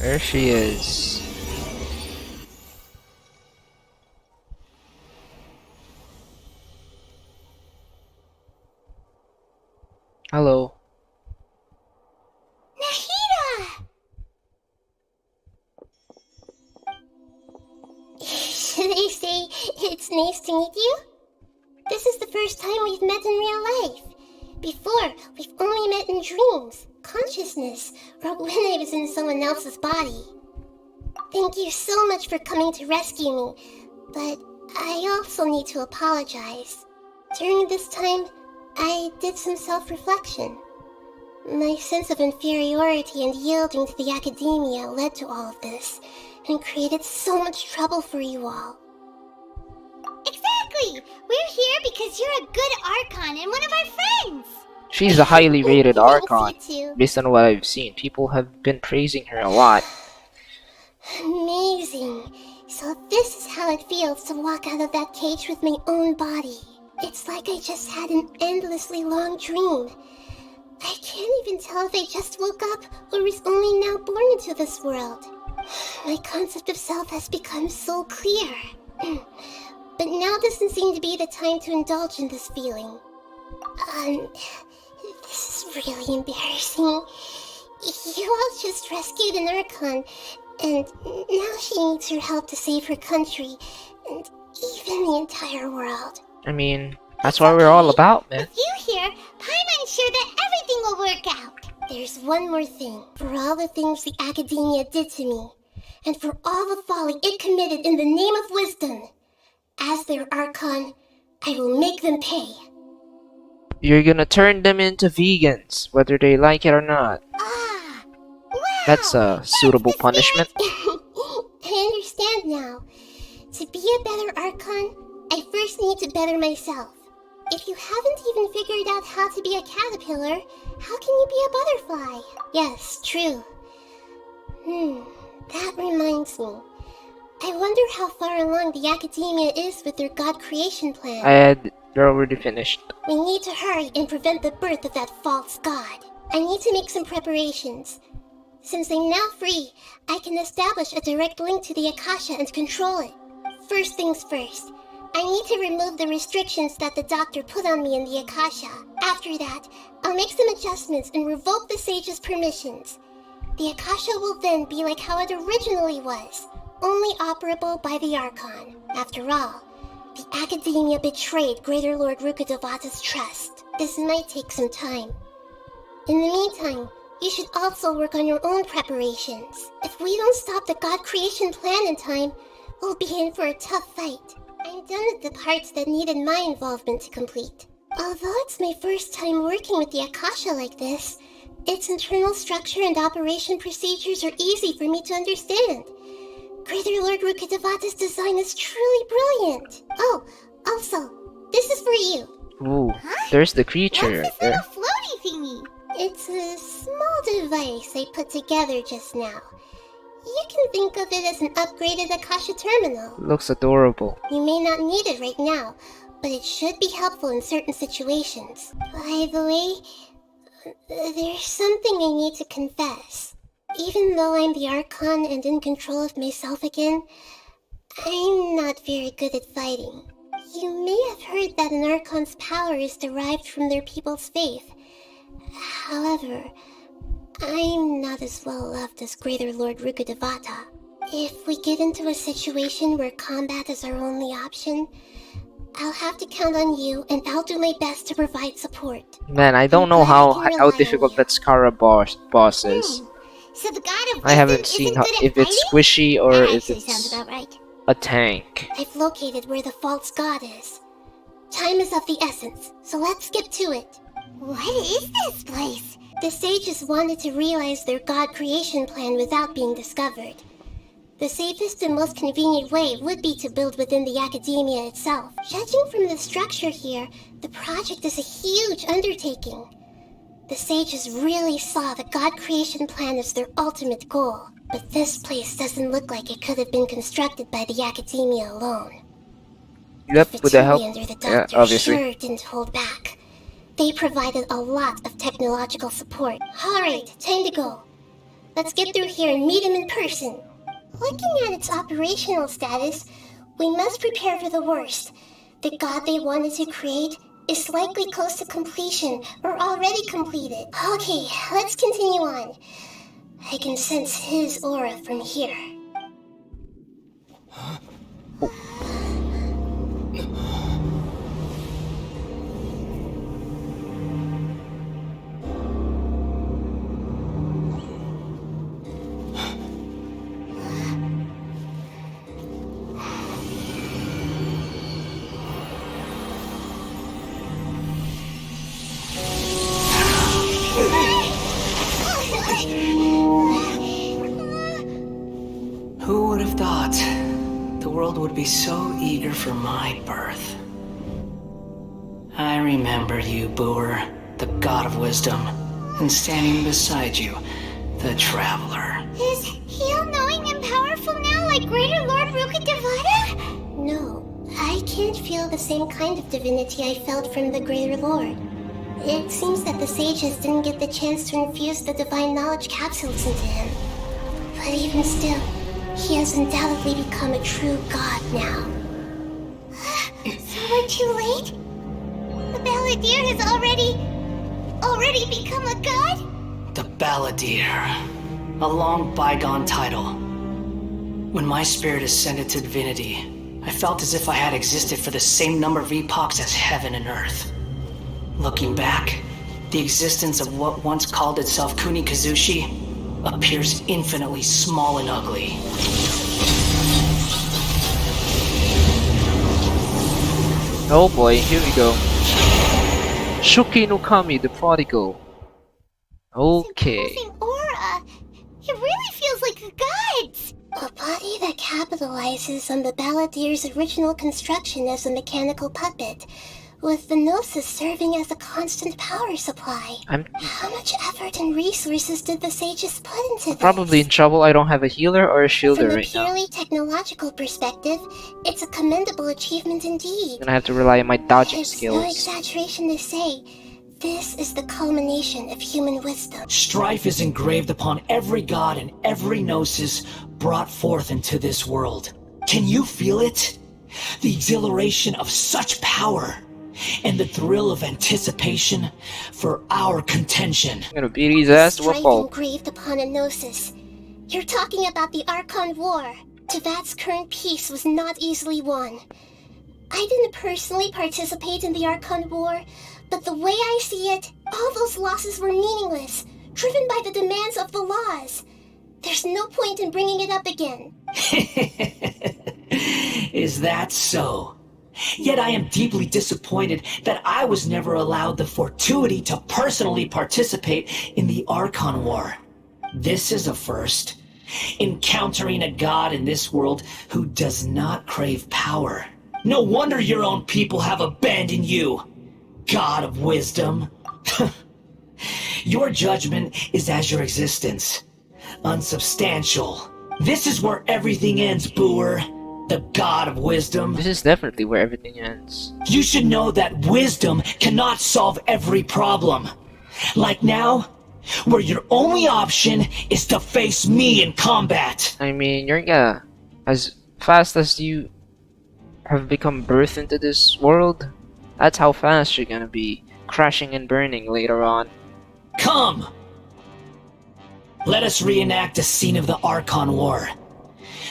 There she is. Hello. Nahida! Should I say it's nice to meet you? This is the first time we've met in real life. Before, we've only met in dreams, consciousness, or when I was in someone else's body. Thank you so much for coming to rescue me, but I also need to apologize. During this time, I did some self-reflection. My sense of inferiority and yielding to the academia led to all of this, and created so much trouble for you all. Exactly! We're here because you're a good Archon and one of our friends! She's a highly rated Thanks, Archon. you two. Based on what I've seen, people have been praising her a lot. Amazing. So this is how it feels to walk out of that cage with my own body. It's like I just had an endlessly long dream. I can't even tell if I just woke up or was only now born into this world. My concept of self has become so clear. But now doesn't seem to be the time to indulge in this feeling. This is really embarrassing. You all just rescued an Archon, and now she needs your help to save her country, and even the entire world. I mean, that's what we're all about, man. With you here, Paimon's sure that everything will work out. There's one more thing. For all the things the academia did to me, and for all the folly it committed in the name of wisdom, as their Archon, I will make them pay. You're gonna turn them into vegans, whether they like it or not. Ah! Wow! That's a suitable punishment. I understand now. To be a better Archon, I first need to better myself. If you haven't even figured out how to be a caterpillar, how can you be a butterfly? Yes, true. That reminds me. I wonder how far along the academia is with their god creation plan. They're already finished. We need to hurry and prevent the birth of that false god. I need to make some preparations. Since I'm now free, I can establish a direct link to the Akasha and control it. First things first, I need to remove the restrictions that the doctor put on me in the Akasha. After that, I'll make some adjustments and revoke the sage's permissions. The Akasha will then be like how it originally was, only operable by the Archon. After all, the academia betrayed Greater Lord Rukkhadevata's trust. This might take some time. In the meantime, you should also work on your own preparations. If we don't stop the god creation plan in time, we'll be in for a tough fight. I'm done with the parts that needed my involvement to complete. Although it's my first time working with the Akasha like this, its internal structure and operation procedures are easy for me to understand. Greater Lord Rukkhadevata's design is truly brilliant. Oh, also, this is for you. Ooh, there's the creature. What's this little floaty thingy? It's a small device I put together just now. You can think of it as an upgraded Akasha terminal. Looks adorable. You may not need it right now, but it should be helpful in certain situations. By the way, there's something I need to confess. Even though I'm the Archon and in control of myself again, I'm not very good at fighting. You may have heard that an Archon's power is derived from their people's faith. However, I'm not as well loved as Greater Lord Rukkhadevata. If we get into a situation where combat is our only option, I'll have to count on you, and I'll do my best to provide support. Man, I don't know how difficult that Scaramouche boss is. So the god of I haven't seen if it's squishy or if it's sounds about right. a tank. I've located where the false god is. Time is of the essence, so let's get to it. What is this place? The sages wanted to realize their god creation plan without being discovered. The safest and most convenient way would be to build within the academia itself. Judging from the structure here, the project is a huge undertaking. The sages really saw the god creation plan as their ultimate goal. But this place doesn't look like it could have been constructed by the academia alone. Yep, with the help. Under the doctor obviously. Sure didn't hold back. They provided a lot of technological support. Alright, time to go. Let's get through here and meet him in person. Looking at its operational status, we must prepare for the worst. The god they wanted to create is likely close to completion or already completed. Okay, let's continue on. I can sense his aura from here. Who would have thought the world would be so eager for my birth? I remember you, Buer, the god of wisdom, and standing beside you, the traveler. Is he all-knowing and powerful now like Greater Lord Rukadevada? No, I can't feel the same kind of divinity I felt from the Greater Lord. It seems that the sages didn't get the chance to infuse the divine knowledge capsules into him. But even still, he has undoubtedly become a true god now. So we're too late? The Balladeer has already become a god? The Balladeer. A long bygone title. When my spirit ascended to divinity, I felt as if I had existed for the same number of epochs as heaven and earth. Looking back, the existence of what once called itself Kunikazushi appears infinitely small and ugly. Oh boy, here we go. Shuki no Kami, the prodigal. Okay. Imposing aura. It really feels like the gods. A body that capitalizes on the Balladeer's original construction as a mechanical puppet, with the Gnosis serving as a constant power supply. How much effort and resources did the sages put into this? Probably in trouble. I don't have a healer or a shielder From a right now. purely technological perspective, it's a commendable achievement indeed. I'm gonna have to rely on my dodging It's skills. no exaggeration to say, this is the culmination of human wisdom. Strife is engraved upon every god and every gnosis brought forth into this world. Can you feel it? The exhilaration of such power, and the thrill of anticipation for our contention. I'm gonna beat his ass to a Strife pulp. engraved upon a gnosis. You're talking about the Archon War. Tevat's current peace was not easily won. I didn't personally participate in the Archon War, but the way I see it, all those losses were meaningless, driven by the demands of the laws. There's no point in bringing it up again. Is that so? Yet I am deeply disappointed that I was never allowed the fortuity to personally participate in the Archon War. This is a first. Encountering a god in this world who does not crave power. No wonder your own people have abandoned you, god of wisdom. Your judgment is as your existence, unsubstantial. This is where everything ends, Buer, the god of wisdom. This is definitely where everything ends. You should know that wisdom cannot solve every problem. Like now, where your only option is to face me in combat. I mean, you're gonna, as fast as you have become birthed into this world, that's how fast you're gonna be crashing and burning later on. Come! Let us reenact the scene of the Archon War.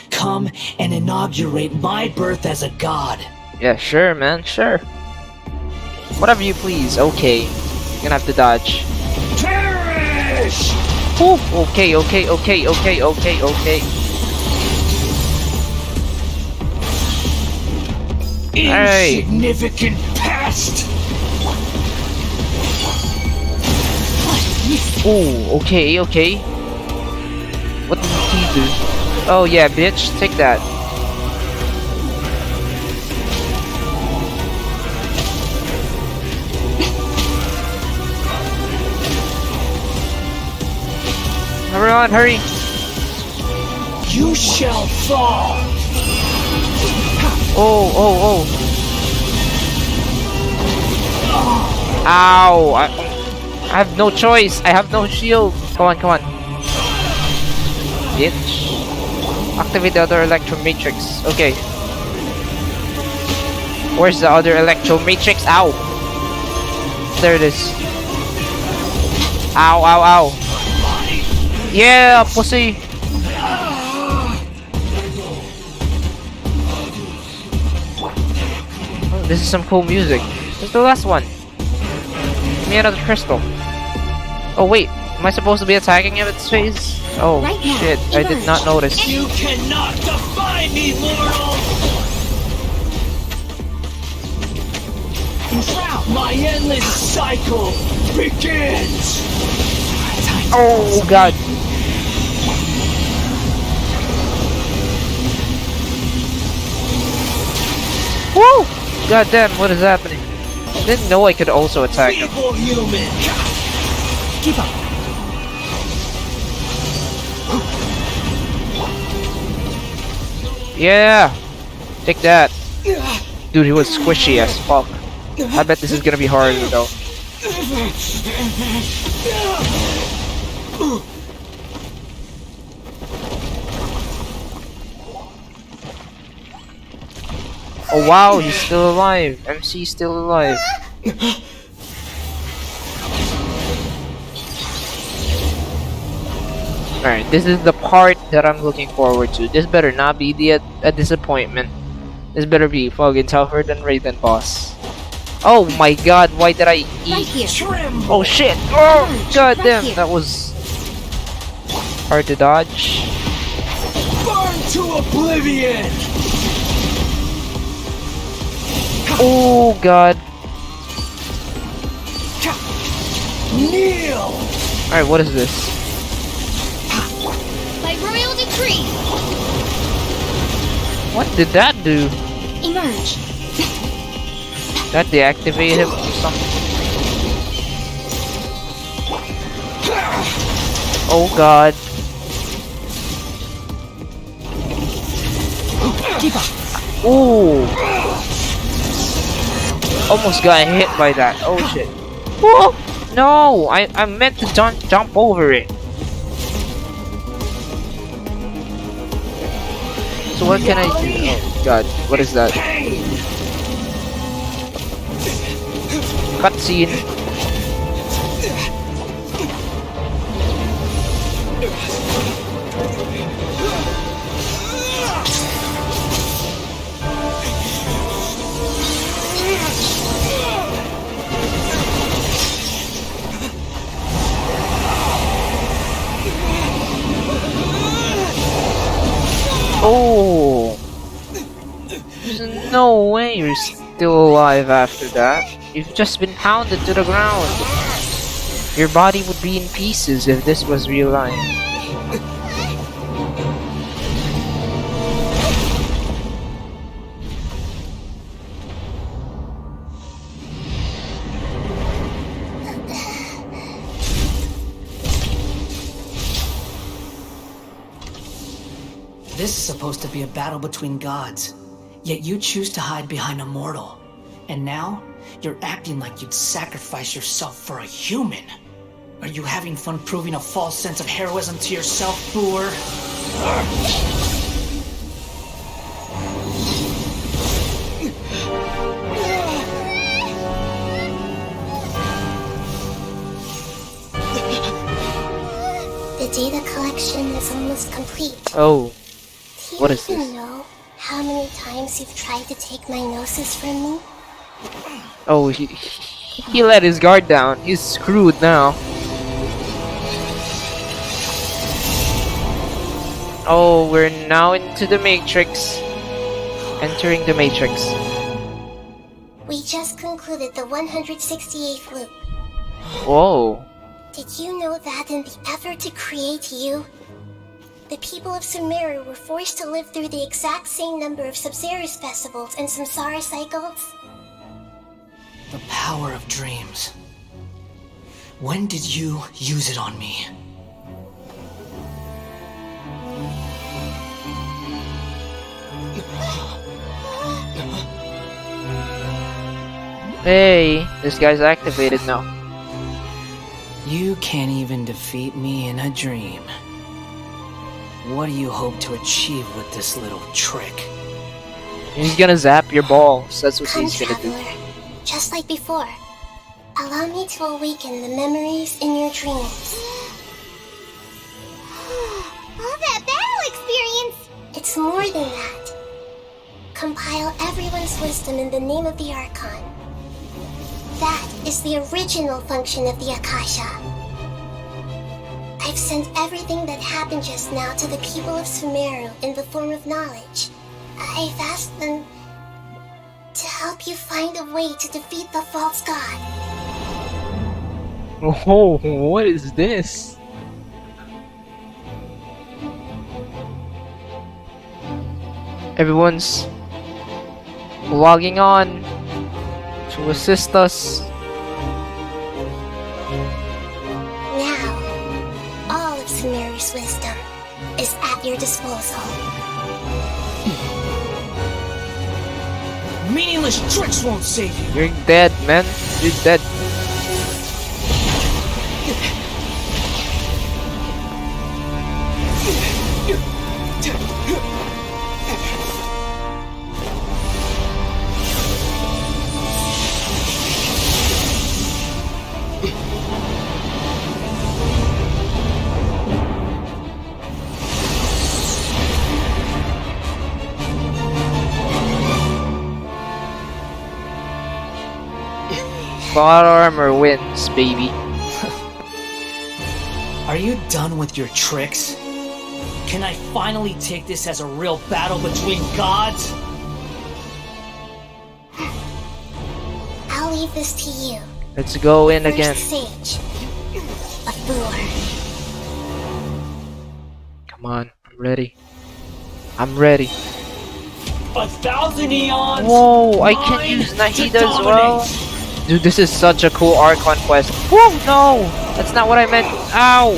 Come and inaugurate my birth as a god. Yeah, sure, man, sure. Whatever you please. Okay, you're gonna have to dodge. Perish! Ooh, okay. Hey. Insignificant pest! Ooh, okay. What did he do? Oh yeah, bitch, take that. Everyone, hurry! You shall fall! Oh. Ow! I have no choice. I have no shield. Come on. bitch. Activate the other electro matrix. Okay. Where's the other electro matrix? Ow! There it is. Ow, ow, ow. Yeah, pussy! Oh, this is some cool music. This is the last one. Give me another crystal. Oh wait, am I supposed to be attacking him at its face? Oh Right now, shit, I did not notice. You cannot defy me, mortal! My endless cycle begins! Oh god. Woo! God damn, what is happening? I didn't know I could also attack him. Evil human! Keep up! Yeah! Take that. Dude, he was squishy as fuck. I bet this is gonna be harder though. Oh wow, he's still alive. MC's still alive. Alright, this is the part that I'm looking forward to. This better not be a disappointment. This better be fucking tougher than Raiden boss. Oh my god, why did I eat? Oh shit! Oh god damn, that was hard to dodge. Burn to oblivion! Oh god. Kneel! Alright, what is this? By royal decree, What did that do? emerge. That deactivate him or something? Oh god. Keep up! Ooh. Almost got hit by that. Oh shit. Whoa! No! I meant to jump over it. So what can I do? Oh god, what is that? Cutscene. Oh! There's no way you're still alive after that. You've just been pounded to the ground. Your body would be in pieces if this was real life. This is supposed to be a battle between gods, yet you choose to hide behind a mortal. And now, you're acting like you'd sacrifice yourself for a human. Are you having fun proving a false sense of heroism to yourself, Buer? The data collection is almost complete. Oh, Do you what is even this? know how many times you've tried to take my gnosis from me? Oh, he let his guard down. He's screwed now. Oh, we're now into the Matrix. Entering the Matrix. We just concluded the 168th loop. Whoa. Did you know that in the effort to create you, the people of Sumeru were forced to live through the exact same number of Sub-Zerus festivals and samsara cycles? The power of dreams. When did you use it on me? Hey, this guy's activated now. You can't even defeat me in a dream. What do you hope to achieve with this little trick? He's gonna zap your balls. That's what Come, he's gonna do. traveler. Just like before. Allow me to awaken the memories in your dreams. All that battle experience! It's more than that. Compile everyone's wisdom in the name of the Archon. That is the original function of the Akasha. I've sent everything that happened just now to the people of Sumeru in the form of knowledge. I've asked them to help you find a way to defeat the false god. Oh, what is this? Everyone's logging on to assist us. Now, all of Sumeru's wisdom is at your disposal. Meaningless tricks won't save you! You're dead, man. You're dead. Plot armor wins, baby. Are you done with your tricks? Can I finally take this as a real battle between gods? I'll leave this to you. Let's go in First again. sage of Buer. Come on, I'm ready. I'm ready. 1,000 eons! Whoa, I can mine use to Nahida as dominate. well. Dude, this is such a cool Archon quest. Whoa, no! That's not what I meant. Ow!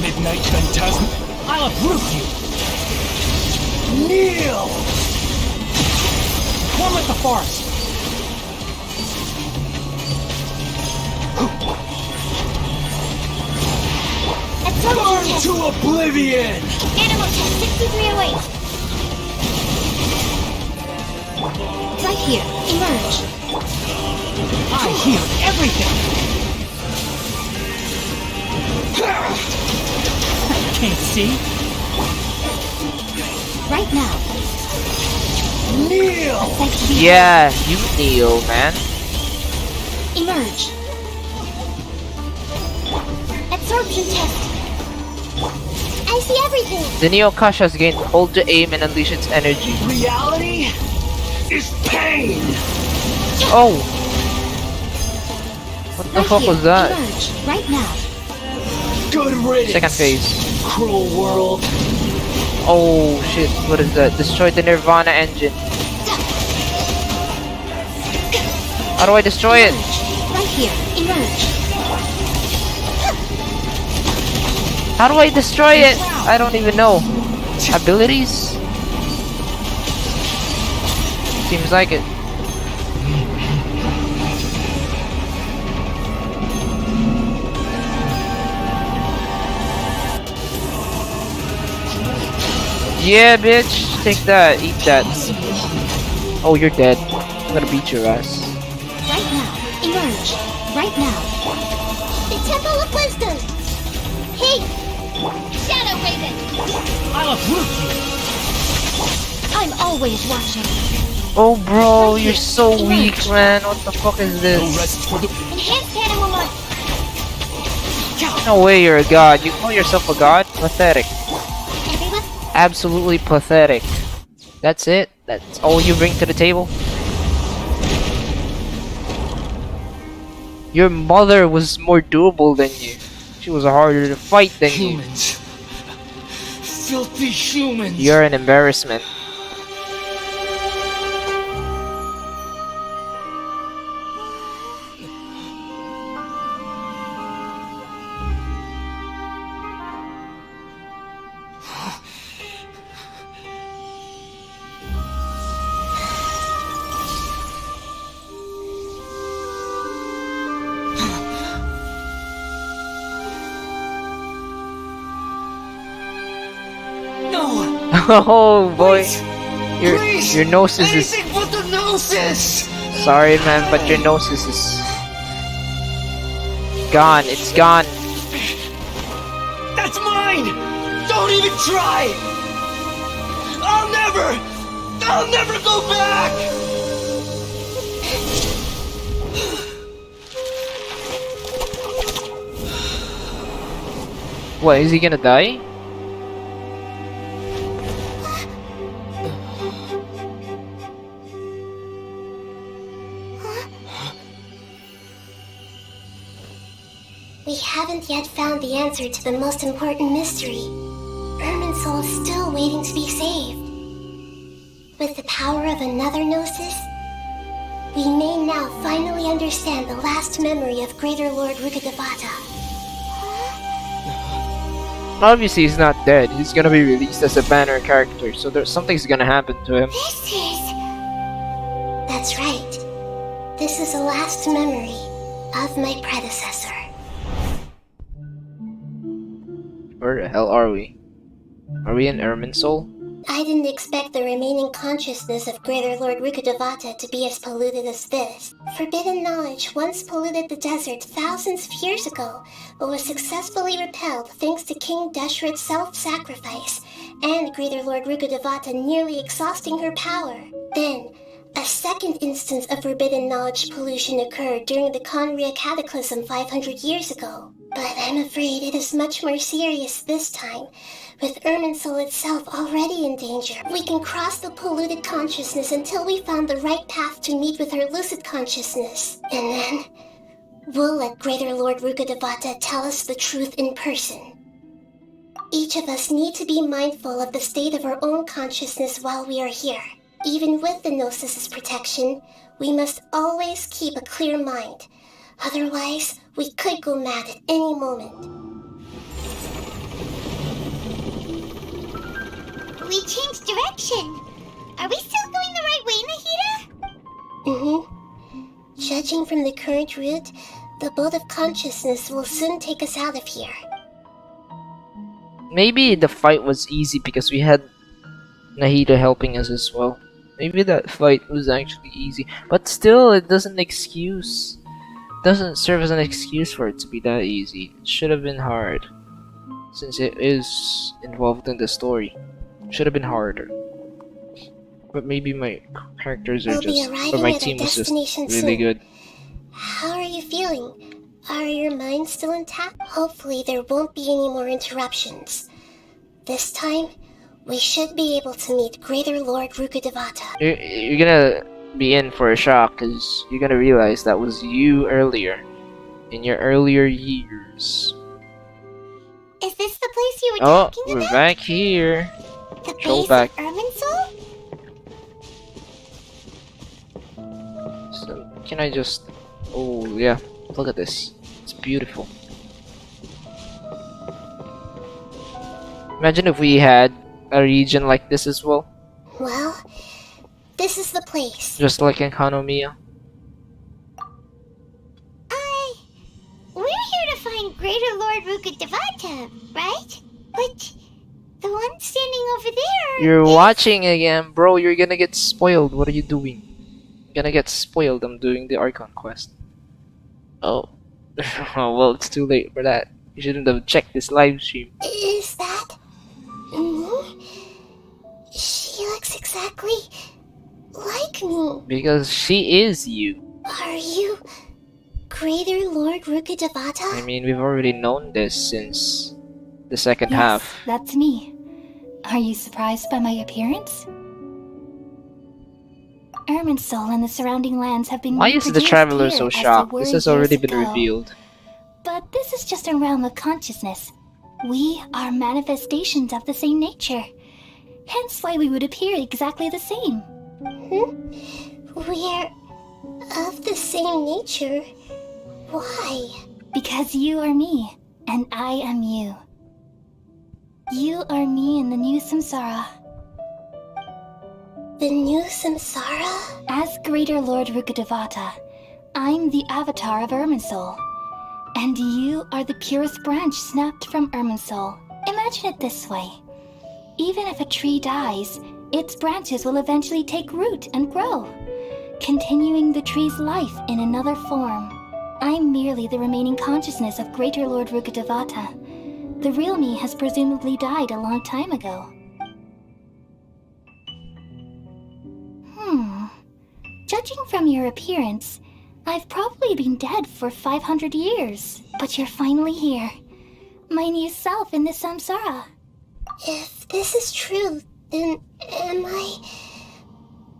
Midnight Phantasm, I'll uproot you! Kneel! Form like the forest! Burn to oblivion! Animal test 6308! Right here, emerge. I hear everything! Can't see? Right now. Kneel! Yeah, you kneel, man. Emerge. Absorption test. I see everything. The Neo Kasha has gained hold to aim and unleash its energy. Reality is pain! Oh! What the Right fuck here, was that? emerge. Right now. Good riddance! Second phase. Cruel world! Oh shit, what is that? Destroy the Nirvana engine. How do I destroy it? Right here, emerge. How do I destroy it? I don't even know. Abilities? Seems like it. Yeah, bitch. Take that. Eat that. Oh, you're dead. I'm gonna beat your ass. Right now, emerge. Right now. The Temple of Wisdom. Hey, Shadow Raven. I'll uproot you! I'm always watching. Oh, bro, you're so weak, man. What the fuck is No this? rest for the... Enhanced animal life. No way you're a god. You call yourself a god? Pathetic. everyone. Absolutely pathetic. That's it? That's all you bring to the table? Your mother was more doable than you. She was harder to fight than you. Humans. Filthy humans! You're an embarrassment. Oh boy, Wait! your Please! your noses is Anything but the gnosis! sorry, man, but your noses is gone. It's gone. That's mine! Don't even try! I'll never go back! What, is he gonna die? We haven't yet found the answer to the most important mystery. Irminsul is still waiting to be saved. With the power of another Gnosis, we may now finally understand the last memory of Greater Lord Rukkhadevata. Obviously, he's not dead. He's gonna be released as a banner character, so something's gonna happen to him. This is... That's right. This is the last memory of my predecessor. Where the hell are we? Are we in Irminsul? I didn't expect the remaining consciousness of Greater Lord Rukkhadevata to be as polluted as this. Forbidden knowledge once polluted the desert thousands of years ago, but was successfully repelled thanks to King Deshret's self-sacrifice, and Greater Lord Rukkhadevata nearly exhausting her power. Then, a second instance of forbidden knowledge pollution occurred during the Conria Cataclysm 500 years ago. But I'm afraid it is much more serious this time. With Irminsul itself already in danger, we can cross the polluted consciousness until we found the right path to meet with our lucid consciousness. And then, we'll let Greater Lord Rukkhadevata tell us the truth in person. Each of us need to be mindful of the state of our own consciousness while we are here. Even with the Gnosis's protection, we must always keep a clear mind. Otherwise, we could go mad at any moment. We changed direction. Are we still going the right way, Nahida? Mm-hmm. Judging from the current route, the boat of consciousness will soon take us out of here. Maybe the fight was easy because we had Nahida helping us as well. Maybe that fight was actually easy, but still, it doesn't serve as an excuse for it to be that easy. It should have been hard, since it is involved in the story. It should have been harder. But maybe my characters are or my team was just really good. How are you feeling? Are your minds still intact? Hopefully there won't be any more interruptions. This time, we should be able to meet Greater Lord Rukkhadevata. You're gonna be in for a shock, because you're gonna realize that was you earlier, in your earlier years. Is this the place you were Oh, talking we're about? back here. The Go base back. of Irminsul? So, can I just... Oh, yeah. Look at this. It's beautiful. Imagine if we had a region like this as well. Well, this is the place. Just like in Kanomiya. We're here to find Greater Lord Rukkhadevata, right? But the one standing over there... You're watching again, bro. You're gonna get spoiled. What are you doing? You're gonna get spoiled. I'm doing the Archon quest. Oh. Oh, well, it's too late for that. You shouldn't have checked this live stream. Is that... me? She looks exactly like me. Because she is you. Are you Greater Lord Rukkhadevata? I mean, we've already known this since the second Yes, half. that's me. Are you surprised by my appearance? Irminsul and the surrounding lands have been Why is the reproduced traveler here so as they shocked? were This has years already been ago. revealed. But this is just a realm of consciousness. We are manifestations of the same nature. Hence why we would appear exactly the same. We're of the same nature. Why? Because you are me, and I am you. You are me in the new samsara. The new samsara? As Greater Lord Rukkhadevata, I'm the avatar of Irminsul. And you are the purest branch snapped from Irminsul. Imagine it this way. Even if a tree dies, its branches will eventually take root and grow, continuing the tree's life in another form. I'm merely the remaining consciousness of Greater Lord Rukkhadevata. The real me has presumably died a long time ago. Judging from your appearance, I've probably been dead for 500 years. But you're finally here. My new self in the samsara. If this is true, then am I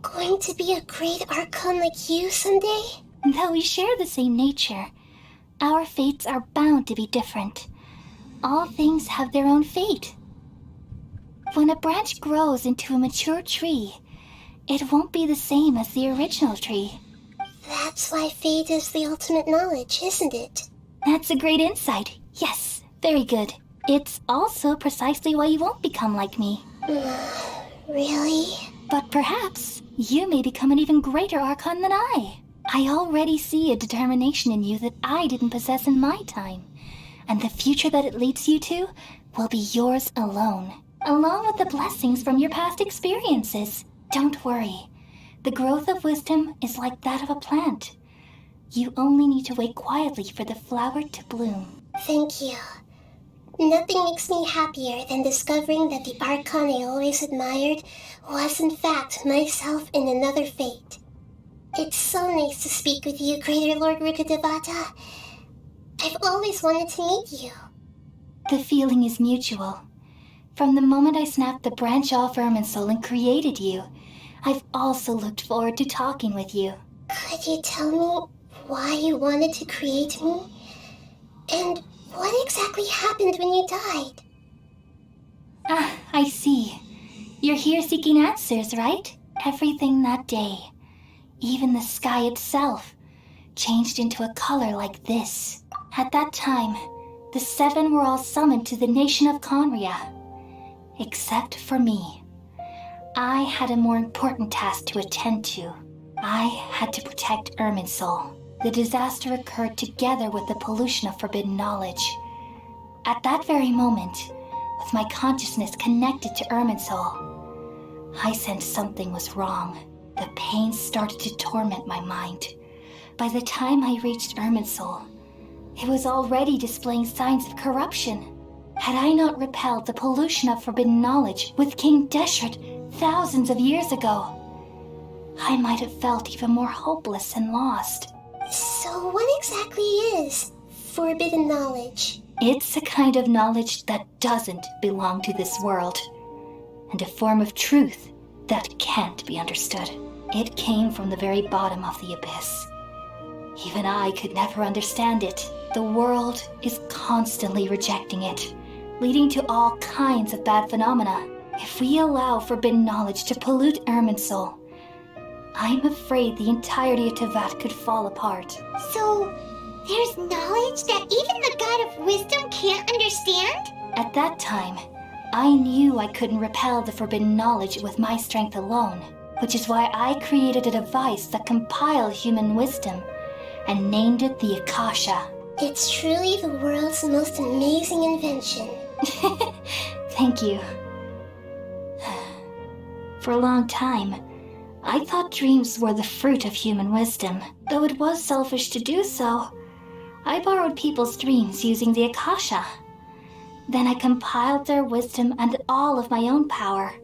going to be a great Archon like you someday? Though we share the same nature, our fates are bound to be different. All things have their own fate. When a branch grows into a mature tree, it won't be the same as the original tree. That's why fate is the ultimate knowledge, isn't it? That's a great insight. Yes, very good. It's also precisely why you won't become like me. Really? But perhaps you may become an even greater Archon than I. I already see a determination in you that I didn't possess in my time. And the future that it leads you to will be yours alone, along with the blessings from your past experiences. Don't worry. The growth of wisdom is like that of a plant. You only need to wait quietly for the flower to bloom. Thank you. Nothing makes me happier than discovering that the Archon I always admired was in fact myself in another fate. It's so nice to speak with you, Greater Lord Rukkhadevata. I've always wanted to meet you. The feeling is mutual. From the moment I snapped the branch off Irminsul and created you, I've also looked forward to talking with you. Could you tell me why you wanted to create me? And what exactly happened when you died? Ah, I see. You're here seeking answers, right? Everything that day, even the sky itself, changed into a color like this. At that time, the seven were all summoned to the nation of Conria. Except for me. I had a more important task to attend to. I had to protect Irminsul. The disaster occurred together with the pollution of forbidden knowledge. At that very moment, with my consciousness connected to Irminsul, I sensed something was wrong. The pain started to torment my mind. By the time I reached Irminsul, it was already displaying signs of corruption. Had I not repelled the pollution of forbidden knowledge with King Deshret thousands of years ago, I might have felt even more hopeless and lost. So what exactly is forbidden knowledge? It's a kind of knowledge that doesn't belong to this world, and a form of truth that can't be understood. It came from the very bottom of the abyss. Even I could never understand it. The world is constantly rejecting it, leading to all kinds of bad phenomena. If we allow forbidden knowledge to pollute Irminsul, I'm afraid the entirety of Tevat could fall apart. So, there's knowledge that even the God of Wisdom can't understand? At that time, I knew I couldn't repel the forbidden knowledge with my strength alone, which is why I created a device that compiled human wisdom and named it the Akasha. It's truly the world's most amazing invention. Thank you. For a long time, I thought dreams were the fruit of human wisdom. Though it was selfish to do so, I borrowed people's dreams using the Akasha. Then I compiled their wisdom and all of my own power.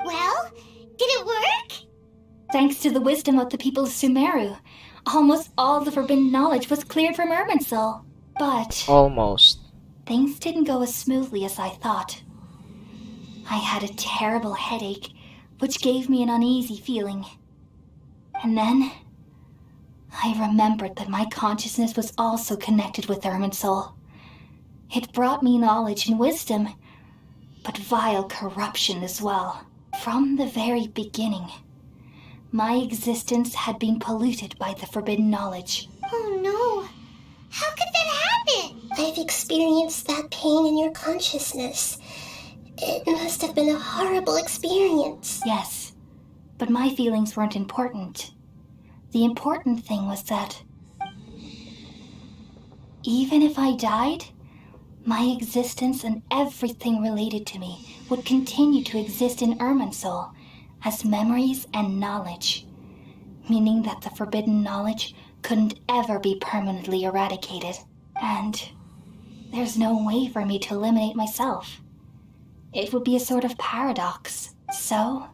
Well, did it work? Thanks to the wisdom of the people of Sumeru, almost all the forbidden knowledge was cleared from Irminsul. But Almost. things didn't go as smoothly as I thought. I had a terrible headache, which gave me an uneasy feeling. And then, I remembered that my consciousness was also connected with Irminsul. It brought me knowledge and wisdom, but vile corruption as well. From the very beginning, my existence had been polluted by the forbidden knowledge. Oh no. How could that happen? I've experienced that pain in your consciousness. It must have been a horrible experience. Yes, but my feelings weren't important. The important thing was that even if I died, My existence and everything related to me would continue to exist in Irminsul as memories and knowledge, meaning that the forbidden knowledge couldn't ever be permanently eradicated, and there's no way for me to eliminate myself. It would be a sort of paradox. So,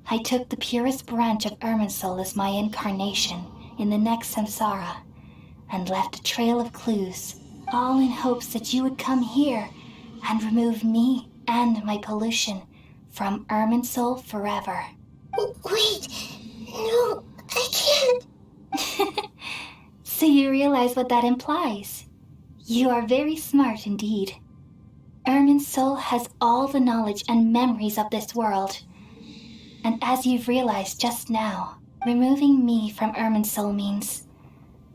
I took the purest branch of Irminsul as my incarnation in the next samsara, and left a trail of clues, all in hopes that you would come here and remove me and my pollution from Irminsul forever. Wait, no, I can't. So you realize what that implies. You are very smart indeed. Irminsul has all the knowledge and memories of this world. And as you've realized just now, removing me from Irminsul means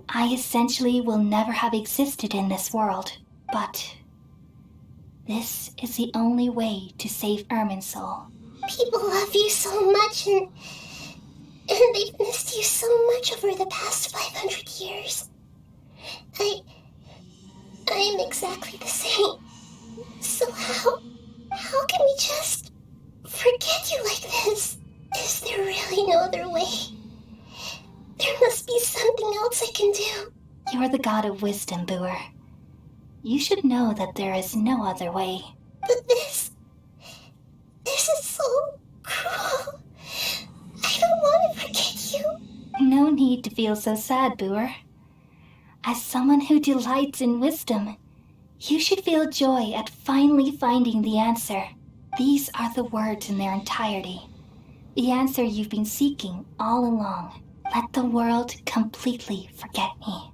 I essentially will never have existed in this world. But this is the only way to save Irminsul. People love you so much, and they've missed you so much over the past 500 years. I'm exactly the same. So how can we just forget you like this? Is there really no other way? There must be something else I can do. You're the god of wisdom, Buer. You should know that there is no other way. But this is so cruel. I don't want to forget you. No need to feel so sad, Buer. As someone who delights in wisdom, you should feel joy at finally finding the answer. These are the words in their entirety. The answer you've been seeking all along. Let the world completely forget me.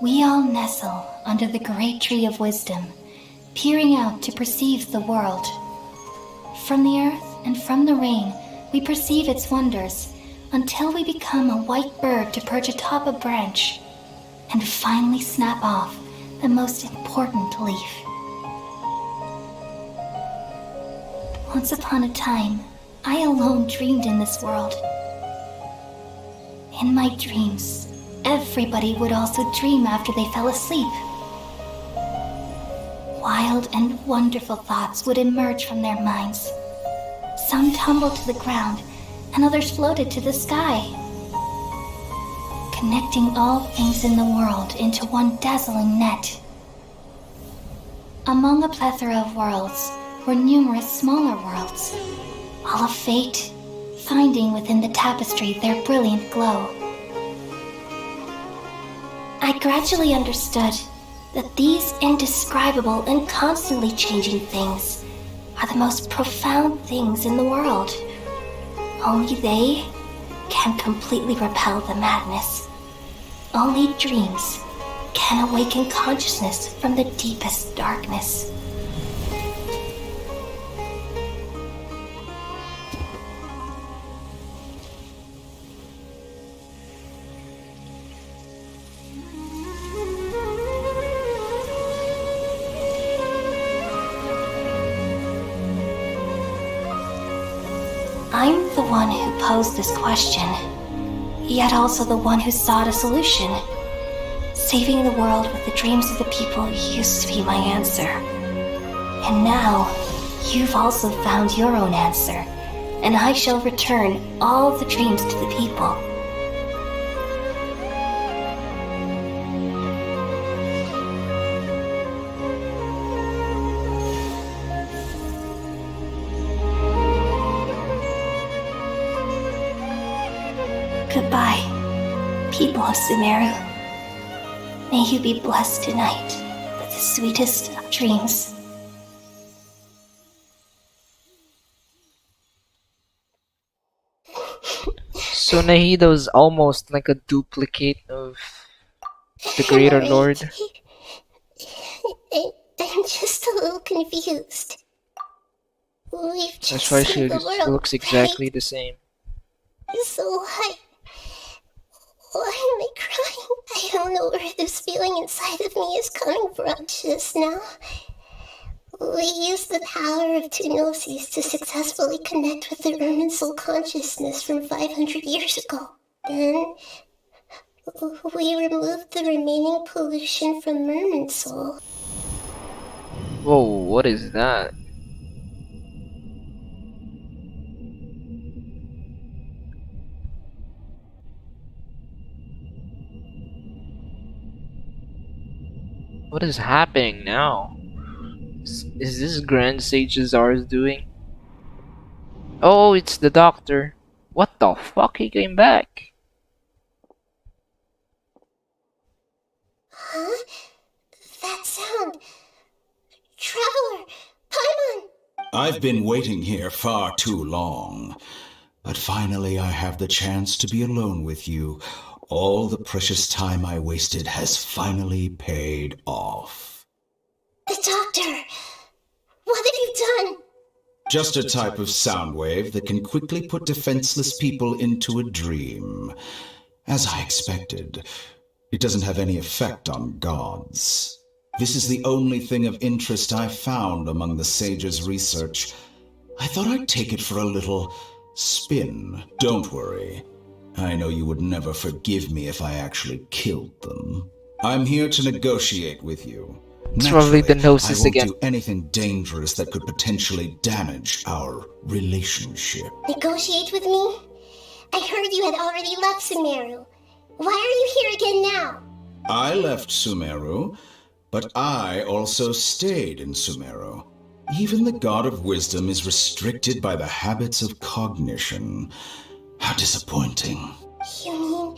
We all nestle under the great tree of wisdom, peering out to perceive the world. From the earth and from the rain, we perceive its wonders until we become a white bird to perch atop a branch and finally snap off the most important leaf. Once upon a time, I alone dreamed in this world. In my dreams, everybody would also dream after they fell asleep. Wild and wonderful thoughts would emerge from their minds. Some tumbled to the ground, and others floated to the sky, connecting all things in the world into one dazzling net. Among a plethora of worlds were numerous smaller worlds, all of fate, finding within the tapestry their brilliant glow. I gradually understood that these indescribable and constantly changing things are the most profound things in the world. Only they can completely repel the madness. Only dreams can awaken consciousness from the deepest darkness. I'm the one who posed this question, yet also the one who sought a solution. Saving the world with the dreams of the people used to be my answer. And now, you've also found your own answer, and I shall return all the dreams to the people. Goodbye, people of Sumeru. May you be blessed tonight with the sweetest of dreams. So Nahida was almost like a duplicate of the Greater Lord. I'm just a little confused. We've just That's why she seen the world, looks exactly the same. So why am I crying? I don't know where this feeling inside of me is coming from just now. We used the power of two gnosis to successfully connect with the Irminsul consciousness from 500 years ago. Then We removed the remaining pollution from Merman Soul. Whoa, what is that? What is happening now? Is this Grand Sage Azar's doing? Oh, it's the doctor. What the fuck? He came back. Huh? That sound. Traveler! Paimon! I've been waiting here far too long, but finally I have the chance to be alone with you. All the precious time I wasted has finally paid off. The doctor! What have you done? Just a type of sound wave that can quickly put defenseless people into a dream. As I expected, it doesn't have any effect on gods. This is the only thing of interest I've found among the sage's research. I thought I'd take it for a little spin. Don't worry. I know you would never forgive me if I actually killed them. I'm here to negotiate with you. It's probably the gnosis I won't again. do anything dangerous that could potentially damage our relationship. Negotiate with me? I heard you had already left Sumeru. Why are you here again now? I left Sumeru, but I also stayed in Sumeru. Even the god of wisdom is restricted by the habits of cognition. How disappointing. You mean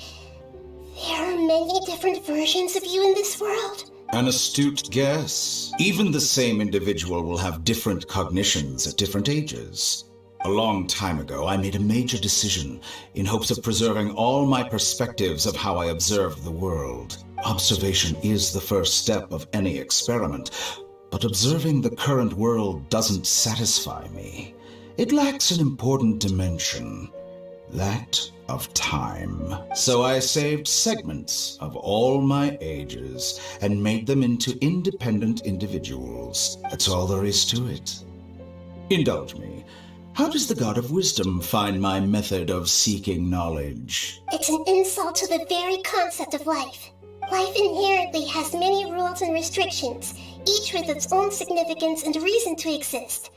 there are many different versions of you in this world? An astute guess. Even the same individual will have different cognitions at different ages. A long time ago, I made a major decision in hopes of preserving all my perspectives of how I observed the world. Observation is the first step of any experiment, but observing the current world doesn't satisfy me. It lacks an important dimension, that of time. So I saved segments of all my ages and made them into independent individuals. That's all there is to it. Indulge me. How does the god of wisdom find my method of seeking knowledge? It's an insult to the very concept of life. Life inherently has many rules and restrictions, each with its own significance and reason to exist.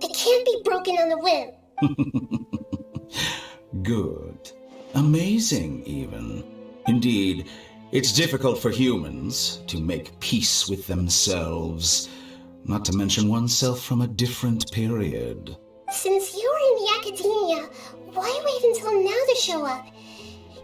They can't be broken on a whim. Good. Amazing, even. Indeed, it's difficult for humans to make peace with themselves, not to mention oneself from a different period. Since you were in the academia, why wait until now to show up?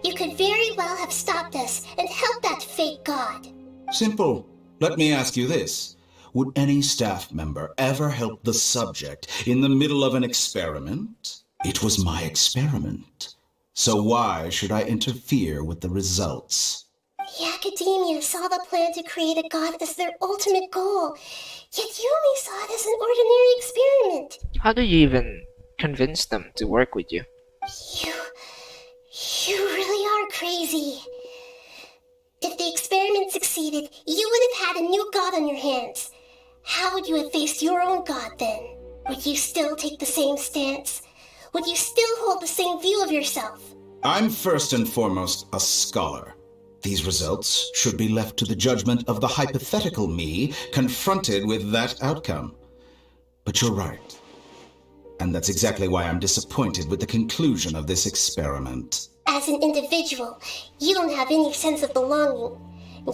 You could very well have stopped us and helped that fake god. Simple. Let me ask you this. Would any staff member ever help the subject in the middle of an experiment? It was my experiment. So why should I interfere with the results? The academia saw the plan to create a god as their ultimate goal, yet you only saw it as an ordinary experiment. How do you even convince them to work with you? You really are crazy. If the experiment succeeded, you would have had a new god on your hands. How would you have faced your own god then? Would you still take the same stance? Would you still hold the same view of yourself? I'm first and foremost a scholar. These results should be left to the judgment of the hypothetical me confronted with that outcome. But you're right. And that's exactly why I'm disappointed with the conclusion of this experiment. As an individual, you don't have any sense of belonging.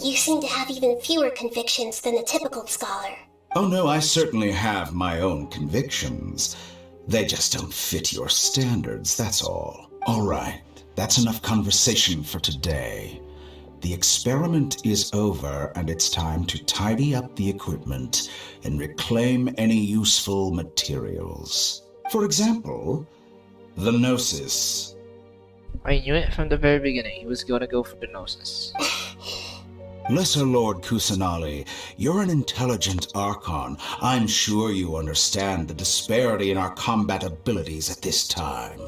You seem to have even fewer convictions than a typical scholar. Oh no, I certainly have my own convictions. They just don't fit your standards, that's all. All right, that's enough conversation for today. The experiment is over, and it's time to tidy up the equipment and reclaim any useful materials. For example, the Gnosis. I knew it from the very beginning. He was gonna go for the Gnosis. Lesser Lord Kusanali, you're an intelligent Archon. I'm sure you understand the disparity in our combat abilities at this time.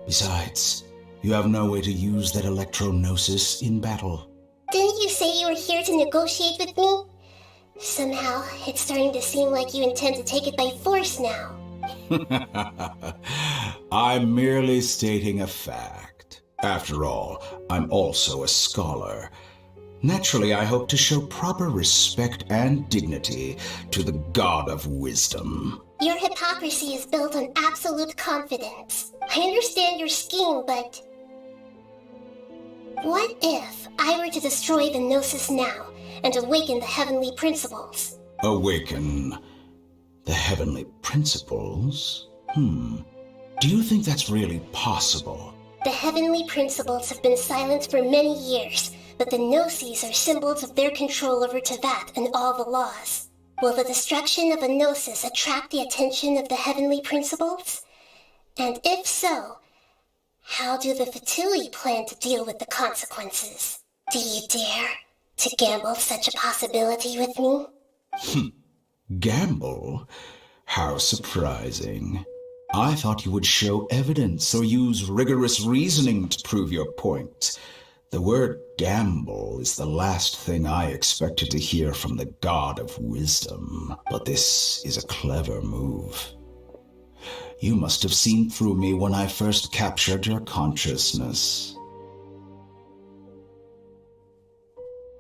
Besides, you have no way to use that electro-gnosis in battle. Didn't you say you were here to negotiate with me? Somehow, it's starting to seem like you intend to take it by force now. I'm merely stating a fact. After all, I'm also a scholar. Naturally, I hope to show proper respect and dignity to the god of wisdom. Your hypocrisy is built on absolute confidence. I understand your scheme, but... what if I were to destroy the Gnosis now and awaken the heavenly principles? Awaken the heavenly principles? Do you think that's really possible? The heavenly principles have been silent for many years, but the Gnosis are symbols of their control over Teyvat and all the laws. Will the destruction of a Gnosis attract the attention of the heavenly principles? And if so, how do the Fatui plan to deal with the consequences? Do you dare to gamble such a possibility with me? Gamble? How surprising. I thought you would show evidence or use rigorous reasoning to prove your point. The word gamble is the last thing I expected to hear from the god of wisdom. But this is a clever move. You must have seen through me when I first captured your consciousness.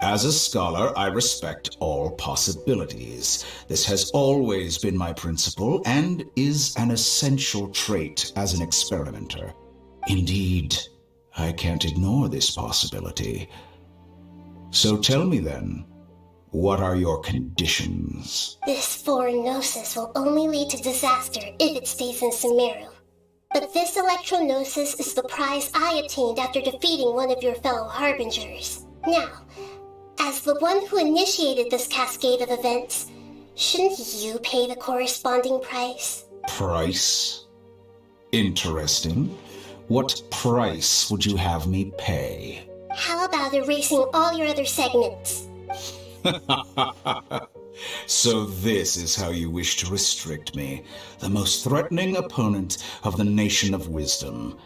As a scholar, I respect all possibilities. This has always been my principle and is an essential trait as an experimenter. Indeed, I can't ignore this possibility. So tell me then, what are your conditions? This foreign Gnosis will only lead to disaster if it stays in Sumeru. But this Electro-Gnosis is the prize I obtained after defeating one of your fellow Harbingers. Now, as the one who initiated this cascade of events, shouldn't you pay the corresponding price? Price? Interesting. What price would you have me pay? How about erasing all your other segments? So this is how you wish to restrict me, the most threatening opponent of the Nation of Wisdom.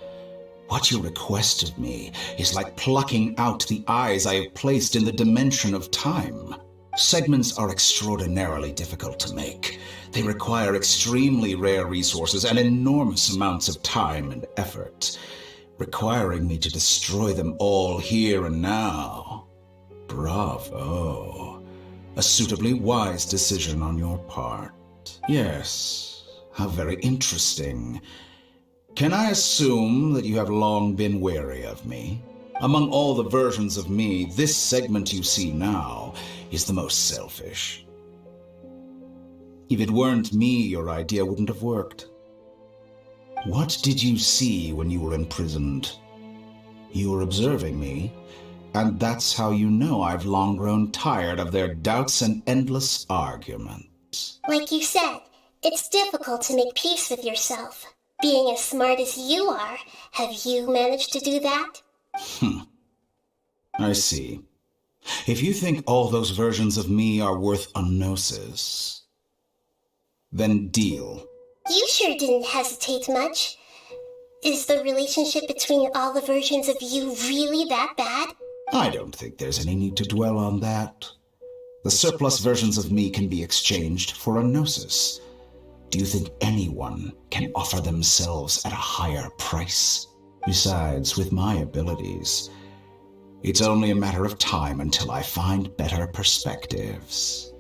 What you request of me is like plucking out the eyes I have placed in the dimension of time. Segments are extraordinarily difficult to make. They require extremely rare resources and enormous amounts of time and effort, requiring me to destroy them all here and now. Bravo. A suitably wise decision on your part. Yes, how very interesting. Can I assume that you have long been wary of me? Among all the versions of me, this segment you see now is the most selfish. If it weren't me, your idea wouldn't have worked. What did you see when you were imprisoned? You were observing me, and that's how you know I've long grown tired of their doubts and endless arguments. Like you said, it's difficult to make peace with yourself. Being as smart as you are, have you managed to do that? I see. If you think all those versions of me are worth a gnosis, then deal. You sure didn't hesitate much. Is the relationship between all the versions of you really that bad? I don't think there's any need to dwell on that. The surplus versions of me can be exchanged for a gnosis. Do you think anyone can offer themselves at a higher price? Besides, with my abilities, it's only a matter of time until I find better perspectives.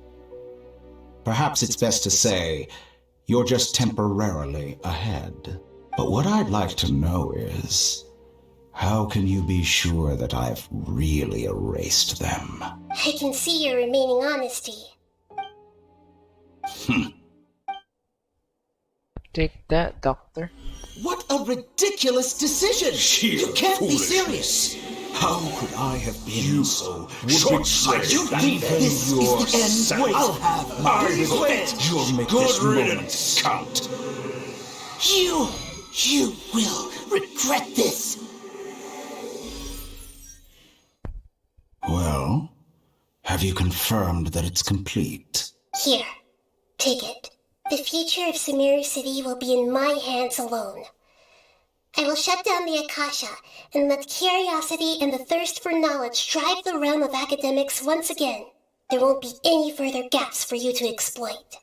Perhaps it's best to say, you're just temporarily ahead. But what I'd like to know is, how can you be sure that I've really erased them? I can see your remaining honesty. Take that, Doctor. What a ridiculous decision! You can't be serious! How could I have been so short-sighted? You think this is the end? I'll have my quit! You'll make this moment count. You will regret this! Well, have you confirmed that it's complete? Here, take it. The future of Sumeru City will be in my hands alone. I will shut down the Akasha and let curiosity and the thirst for knowledge drive the realm of academics once again. There won't be any further gaps for you to exploit.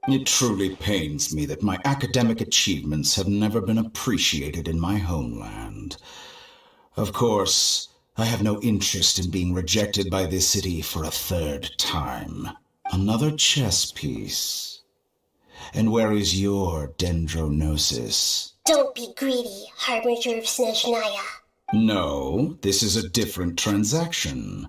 It truly pains me that my academic achievements have never been appreciated in my homeland. Of course, I have no interest in being rejected by this city for a third time. Another chess piece. And where is your dendronosis? Don't be greedy, Harbinger of Snezhnaya. No, this is a different transaction.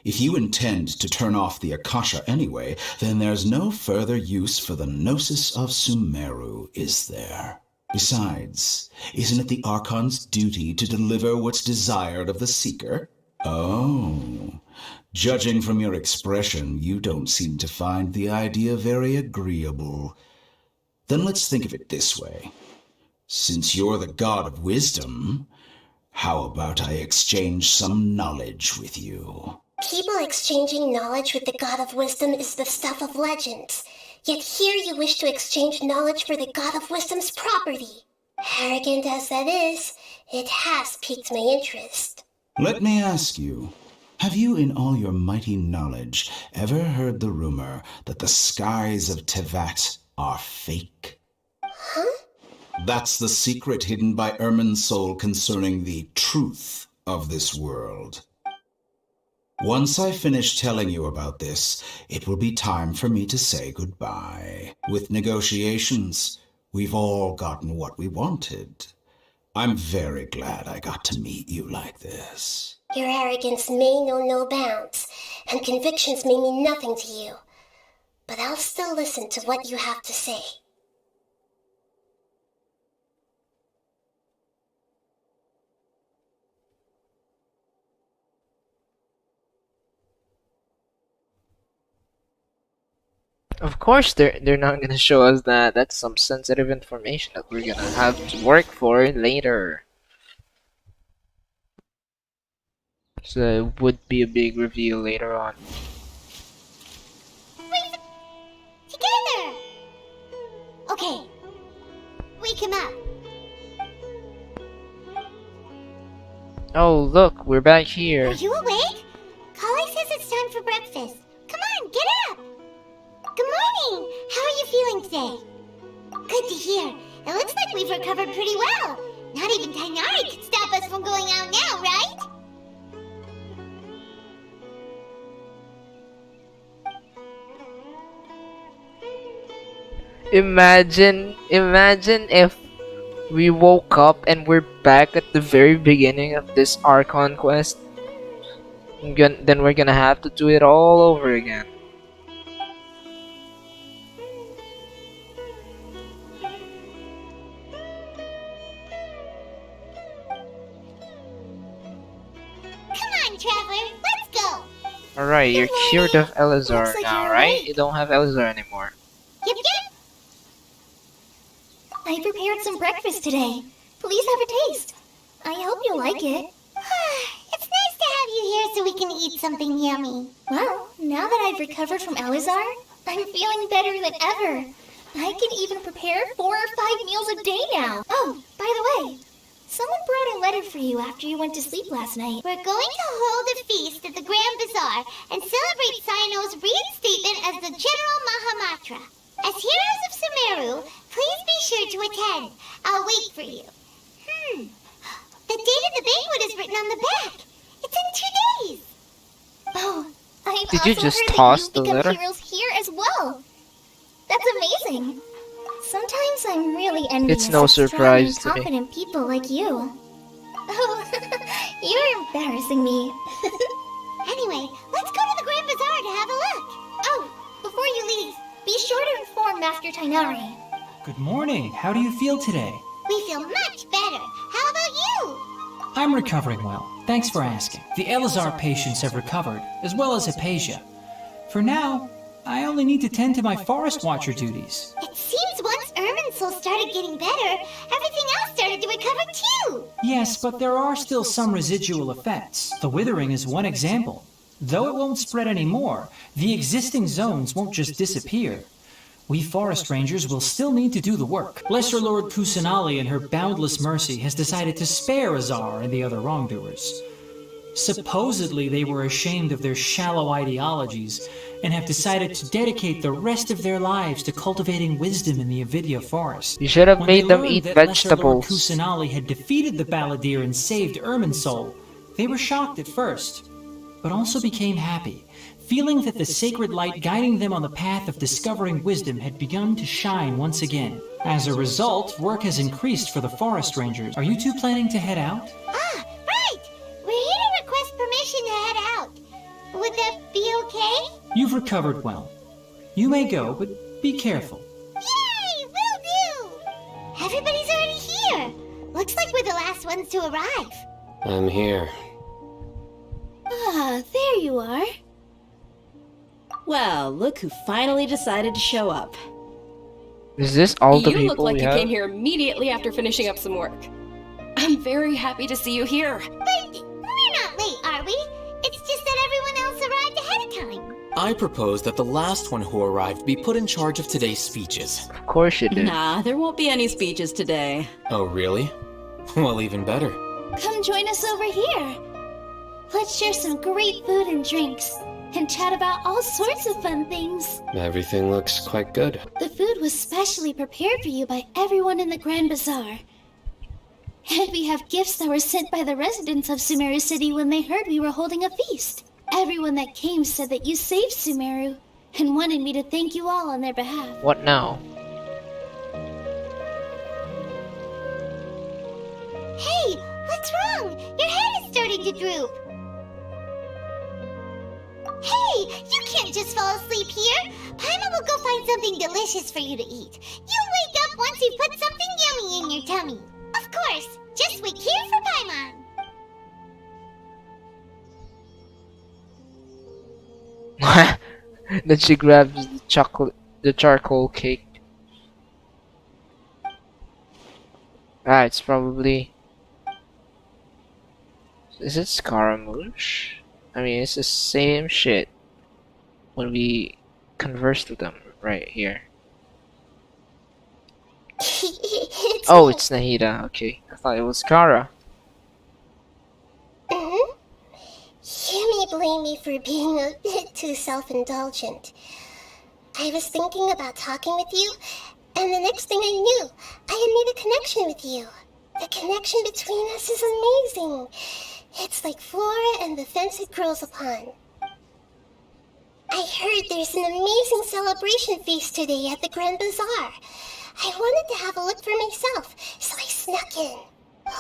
If you intend to turn off the Akasha anyway, then there's no further use for the Gnosis of Sumeru, is there? Besides, isn't it the Archon's duty to deliver what's desired of the Seeker? Oh, judging from your expression, you don't seem to find the idea very agreeable. Then let's think of it this way. Since you're the god of wisdom, how about I exchange some knowledge with you? People exchanging knowledge with the god of wisdom is the stuff of legends. Yet here you wish to exchange knowledge for the god of wisdom's property. Arrogant as that is, it has piqued my interest. Let me ask you, have you in all your mighty knowledge ever heard the rumor that the skies of Tevat are fake? Huh? That's the secret hidden by Irminsul concerning the truth of this world. Once I finish telling you about this, it will be time for me to say goodbye. With negotiations, we've all gotten what we wanted. I'm very glad I got to meet you like this. Your arrogance may know no bounds, and convictions may mean nothing to you. But I'll still listen to what you have to say. Of course, they're not gonna show us that. That's some sensitive information that we're gonna have to work for later. So it would be a big reveal later on. Together! Okay. Wake him up. Oh, look, we're back Are here. you awake? Kali says it's time for breakfast. Come on, get up! Good morning! How are you feeling today? Good to hear. It looks like we've recovered pretty well. Not even Tainari could stop us from going out now, right? Imagine if we woke up and we're back at the very beginning of this Archon quest. Then we're gonna have to do it all over again. Come on, Traveler, let's go! Alright, you're cured of Elazar Looks like now, you're right? awake. You don't have Elazar anymore. Yep, yep! I prepared some breakfast today. Please have a taste. I hope you like it. It's nice to have you here so we can eat something yummy. Well, now that I've recovered from Elazar, I'm feeling better than ever. I can even prepare 4 or 5 meals a day now. Oh, by the way, someone brought a letter for you after you went to sleep last night. We're going to hold a feast at the Grand Bazaar and celebrate Sino's reinstatement as the General Mahamatra. As heroes of Sumeru, please be sure to attend. I'll wait for you. The date of the banquet is written on the back. It's in 2 days. Oh, I've Did you also just heard toss that the you've become letter? heroes here as well. That's amazing. Sometimes I'm really envious It's no of strong surprise and to me. confident people like you. Oh, you're embarrassing me. Anyway, let's go to the Grand Bazaar to have a look. Oh, before you leave, be sure to inform Master Tainari. Good morning. How do you feel today? We feel much better. How about you? I'm recovering well. Thanks for asking. The Elazar patients have recovered, as well as Hypatia. For now, I only need to tend to my Forest Watcher duties. It seems once Irminsul started getting better, everything else started to recover too. Yes, but there are still some residual effects. The withering is one example. Though it won't spread anymore, the existing zones won't just disappear. We forest rangers will still need to do the work. Lesser Lord Kusanali in her boundless mercy has decided to spare Azar and the other wrongdoers. Supposedly, they were ashamed of their shallow ideologies and have decided to dedicate the rest of their lives to cultivating wisdom in the Avidya forest. You should have When they made them learned eat that Lesser Lord vegetables. Kusanali had defeated the Balladeer and saved Irminsul, they were shocked at first, but also became happy, feeling that the sacred light guiding them on the path of discovering wisdom had begun to shine once again. As a result, work has increased for the forest rangers. Are you two planning to head out? Ah, right! We're here to request permission to head out. Would that be okay? You've recovered well. You may go, but be careful. Yay! Will do! Everybody's already here. Looks like we're the last ones to arrive. I'm here. Ah, there you are. Well, look who finally decided to show up. Is this all the You look people like we you have? came here immediately after finishing up some work. I'm very happy to see you here. But we're not late, are we? It's just that everyone else arrived ahead of time. I propose that the last one who arrived be put in charge of today's speeches. Of course you did. Nah, there won't be any speeches today. Oh, really? Well, even better. Come join us over here. Let's share some great food and drinks, and chat about all sorts of fun things. Everything looks quite good. The food was specially prepared for you by everyone in the Grand Bazaar. And we have gifts that were sent by the residents of Sumeru City when they heard we were holding a feast. Everyone that came said that you saved Sumeru, and wanted me to thank you all on their behalf. What now? Hey, what's wrong? Your head is starting to droop. Hey, you can't just fall asleep here. Paimon will go find something delicious for you to eat. You'll wake up once we put something yummy in your tummy. Of course, just wait here for Paimon. Then she grabs the charcoal cake. Ah, it's probably... Is it scaramouche? I mean, it's the same shit when we conversed with them right here. Oh, it's Nahida. Okay, I thought it was Kara. You may blame me for being a bit too self-indulgent. I was thinking about talking with you, and the next thing I knew, I had made a connection with you. The connection between us is amazing. It's like flora and the fence it grows upon. I heard there's an amazing celebration feast today at the Grand Bazaar. I wanted to have a look for myself, so I snuck in.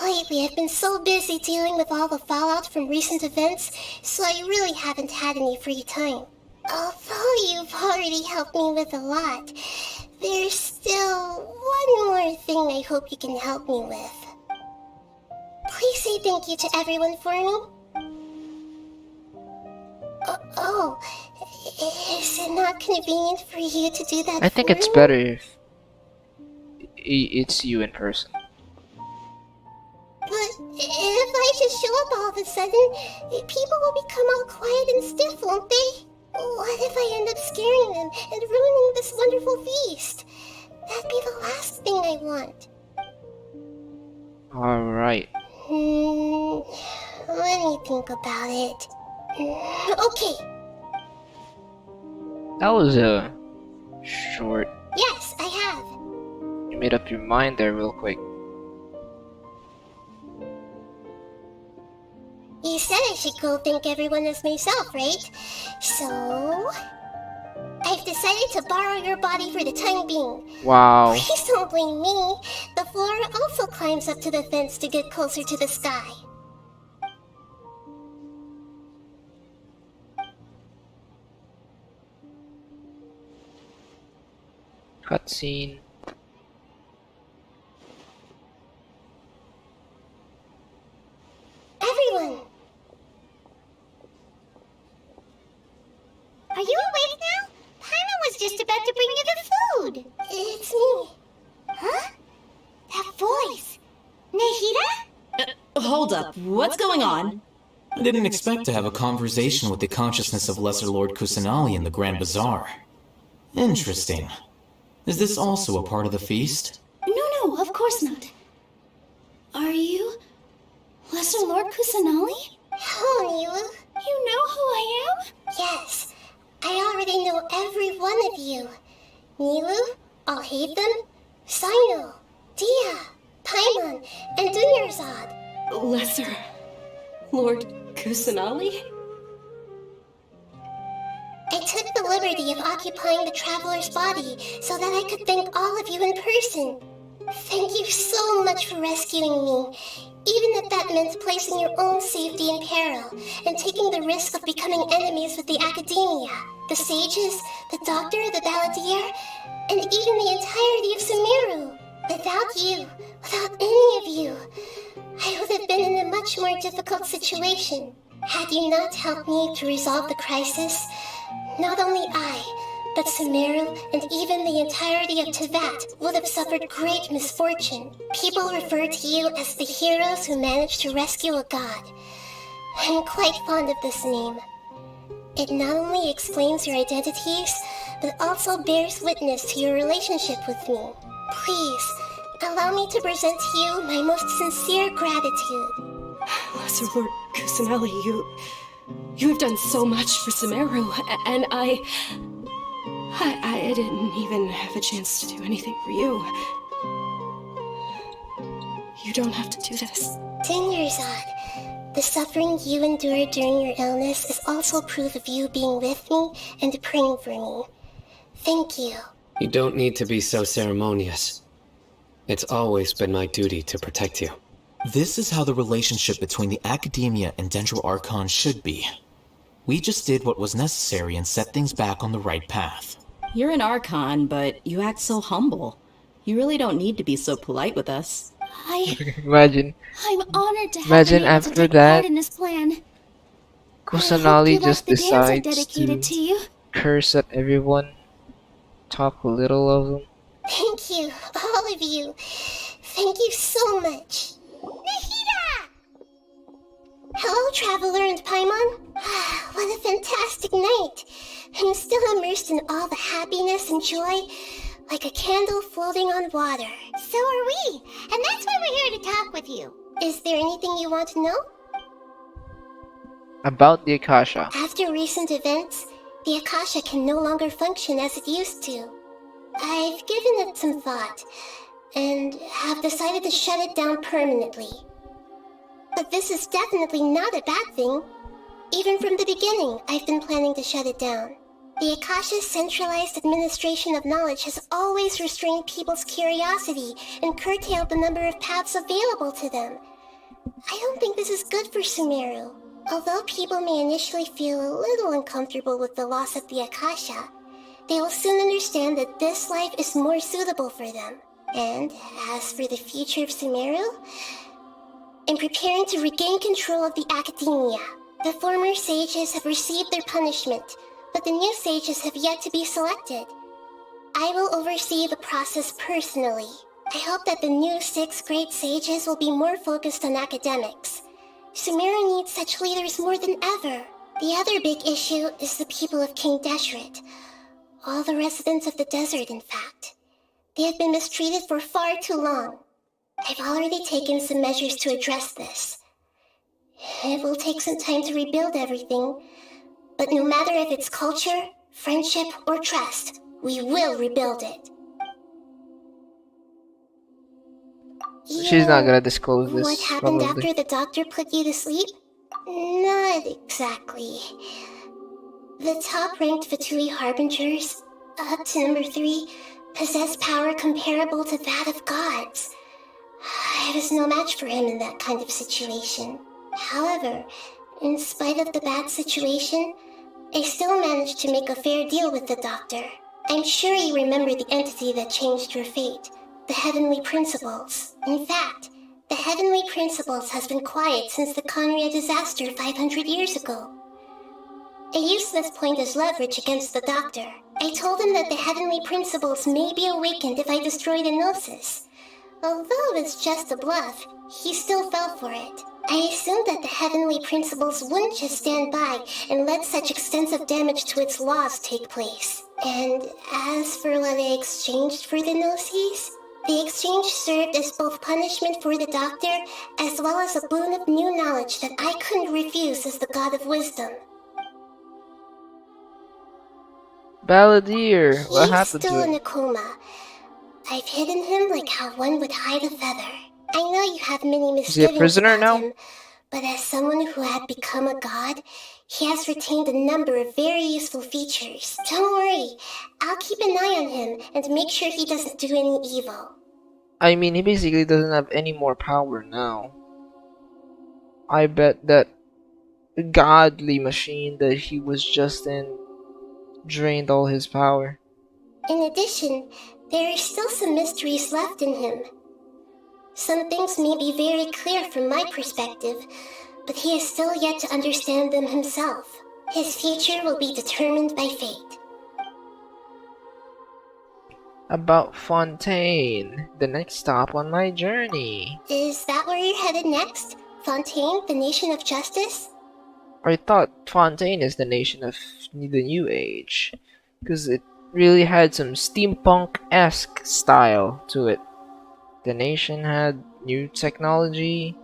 Lately, I've been so busy dealing with all the fallout from recent events, so I really haven't had any free time. Although you've already helped me with a lot, there's still one more thing I hope you can help me with. Please say thank you to everyone for me. Is it not convenient for you to do that? I think for it's me? better if it's you in person. But if I just show up all of a sudden, people will become all quiet and stiff, won't they? What if I end up scaring them and ruining this wonderful feast? That'd be the last thing I want. Alright. Let me think about it. Okay. That was a short... Yes, I have. You made up your mind there real quick. You said I should go thank everyone as myself, right? So... I've decided to borrow your body for the time being. Wow. Please don't blame me. The flora also climbs up to the fence to get closer to the sky. Cutscene. Everyone! Are you awake now? Paimon was just about to bring you the food. It's me. Huh? That voice. Nahida? Hold up, what's going on? I didn't expect to have a conversation with the consciousness of Lesser Lord Kusanali in the Grand Bazaar. Interesting. Is this also a part of the feast? No, of course not. Are you Lesser Lord Kusanali? Hello, Nilu. You know who I am? Yes, I already know every one of you. Nilu, Alhaitham, Sino, Dia, Paimon, and Dunyarzad. Lesser Lord Kusanali? I took the liberty of occupying the traveler's body so that I could thank all of you in person. Thank you so much for rescuing me, even if that meant placing your own safety in peril and taking the risk of becoming enemies with the Academia, the sages, the doctor, the balladeer, and even the entirety of Sumeru. Without you, without any of you, I would have been in a much more difficult situation. Had you not helped me to resolve the crisis, not only I, but Sumeru and even the entirety of Teyvat would have suffered great misfortune. People refer to you as the heroes who managed to rescue a god. I'm quite fond of this name. It not only explains your identities, but also bears witness to your relationship with me. Please, allow me to present to you my most sincere gratitude. Lesser Lord Kusanali, you have done so much for Sumeru, and I didn't even have a chance to do anything for you. You don't have to do this. Dunyarzad, the suffering you endured during your illness is also proof of you being with me and praying for me. Thank you. You don't need to be so ceremonious. It's always been my duty to protect you. This is how the relationship between the Academia and Dendro Archon should be. We just did what was necessary and set things back on the right path. You're an Archon, but you act so humble. You really don't need to be so polite with us. Imagine. I'm honored to have Imagine been able after to take that, part in this plan. I hope Kusanali you just like the dance I decides dedicated to you. curse at everyone, talk a little of them. Thank you, all of you. Thank you so much. Nahida! Hello, Traveler and Paimon. What a fantastic night. I'm still immersed in all the happiness and joy, like a candle floating on water. So are we, and that's why we're here to talk with you. Is there anything you want to know? About the Akasha. After recent events, the Akasha can no longer function as it used to. I've given it some thought, and have decided to shut it down permanently. But this is definitely not a bad thing. Even from the beginning, I've been planning to shut it down. The Akasha's centralized administration of knowledge has always restrained people's curiosity and curtailed the number of paths available to them. I don't think this is good for Sumeru. Although people may initially feel a little uncomfortable with the loss of the Akasha, they will soon understand that this life is more suitable for them. And as for the future of Sumeru, I'm preparing to regain control of the Academia. The former sages have received their punishment, but the new sages have yet to be selected. I will oversee the process personally. I hope that the new 6 great sages will be more focused on academics. Sumeru needs such leaders more than ever. The other big issue is the people of King Deshret. All the residents of the desert, in fact. They have been mistreated for far too long. I've already taken some measures to address this. It will take some time to rebuild everything, but no matter if it's culture, friendship, or trust, we will rebuild it. She's not gonna disclose this. What happened probably. after the doctor put you to sleep? Not exactly. The top-ranked Fatui Harbingers, up to number 3, possess power comparable to that of gods. I was no match for him in that kind of situation. However, in spite of the bad situation, I still managed to make a fair deal with the doctor. I'm sure you remember the entity that changed your fate, the Heavenly Principles. In fact, the Heavenly Principles has been quiet since the Conria disaster 500 years ago. I used this point as leverage against the doctor. I told him that the Heavenly Principles may be awakened if I destroy the Gnosis. Although it's just a bluff, he still fell for it. I assumed that the Heavenly Principles wouldn't just stand by and let such extensive damage to its laws take place. And as for what I exchanged for the Gnosis, The exchange served as both punishment for the doctor, as well as a boon of new knowledge that I couldn't refuse as the god of wisdom. Balladeer, what He's happened still to in him? a coma. I've hidden him like how one would hide a feather. I know you have many Is he a misgivings prisoner about now? him, but as someone who had become a god, he has retained a number of very useful features. Don't worry, I'll keep an eye on him and make sure he doesn't do any evil. I mean, he basically doesn't have any more power now. I bet that godly machine that he was just in drained all his power. In addition, there are still some mysteries left in him. Some things may be very clear from my perspective, but he is still yet to understand them himself. His future will be determined by fate. About Fontaine, the next stop on my journey. Is that where you're headed next? Fontaine, the nation of justice? I thought Fontaine is the nation of the New Age, because it really had some steampunk-esque style to it. The nation had new technology,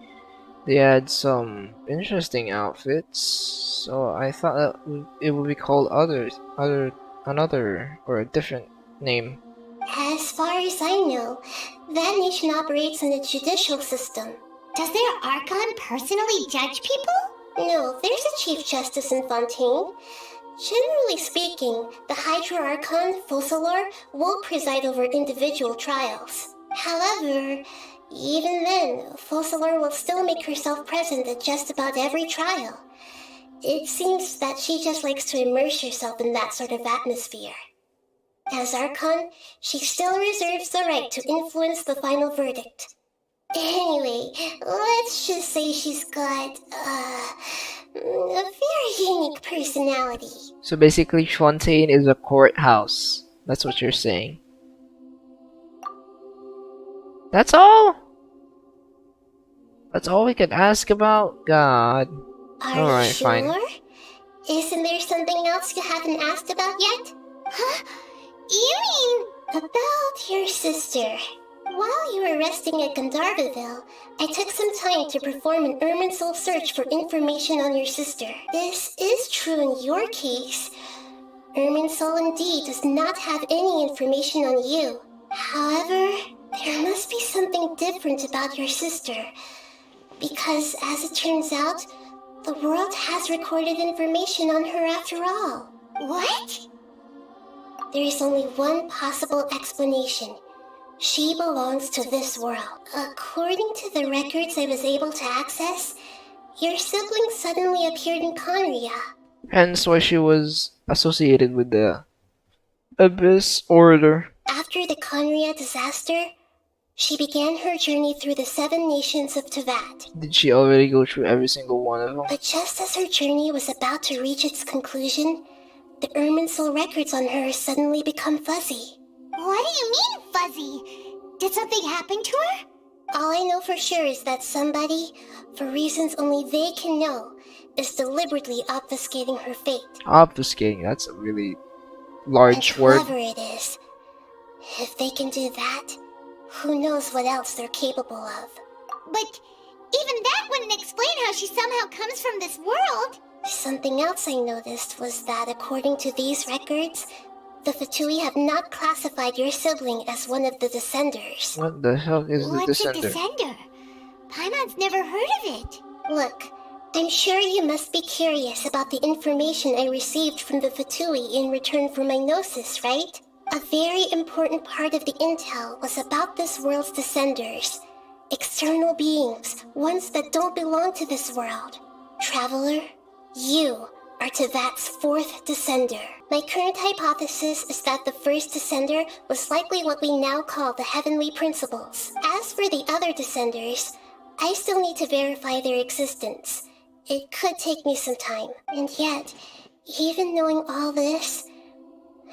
they had some interesting outfits, so I thought that it would be called another or a different name. As far as I know, that nation operates in a judicial system. Does their Archon personally judge people? No, there's a Chief Justice in Fontaine. Generally speaking, the Hydra Archon, Focalor, will preside over individual trials. However, even then, Focalor will still make herself present at just about every trial. It seems that she just likes to immerse herself in that sort of atmosphere. As Archon, she still reserves the right to influence the final verdict. Anyway, let's just say she's got, a very unique personality. So basically, Fontaine is a courthouse. That's what you're saying. That's all? That's all we could ask about? God. Are Alright, you sure? fine. Isn't there something else you haven't asked about yet? Huh? You mean... About your sister. While you were resting at Gandharvaville, I took some time to perform an Irminsul search for information on your sister. This is true in your case. Irminsul indeed does not have any information on you. However, there must be something different about your sister. Because, as it turns out, the world has recorded information on her after all. What? There is only one possible explanation. She belongs to this world. According to the records I was able to access, your sibling suddenly appeared in Conria. Hence why she was associated with the Abyss Order. After the Conria disaster, she began her journey through the 7 nations of Tevat. Did she already go through every single one of them? But just as her journey was about to reach its conclusion, the Irminsul records on her suddenly become fuzzy. What do you mean, fuzzy? Did something happen to her? All I know for sure is that somebody, for reasons only they can know, is deliberately obfuscating her fate. Obfuscating, that's a really large And word. whoever it is, if they can do that, who knows what else they're capable of. But even that wouldn't explain how she somehow comes from this world. Something else I noticed was that according to these records, the Fatui have not classified your sibling as one of the Descenders. What the hell is the What's a Descender? descender? Paimon's never heard of it. Look, I'm sure you must be curious about the information I received from the Fatui in return for my gnosis, right? A very important part of the intel was about this world's Descenders. External beings, ones that don't belong to this world. Traveler, you are Tevat's 4th Descender. My current hypothesis is that the first Descender was likely what we now call the Heavenly Principles. As for the other Descenders, I still need to verify their existence. It could take me some time. And yet, even knowing all this,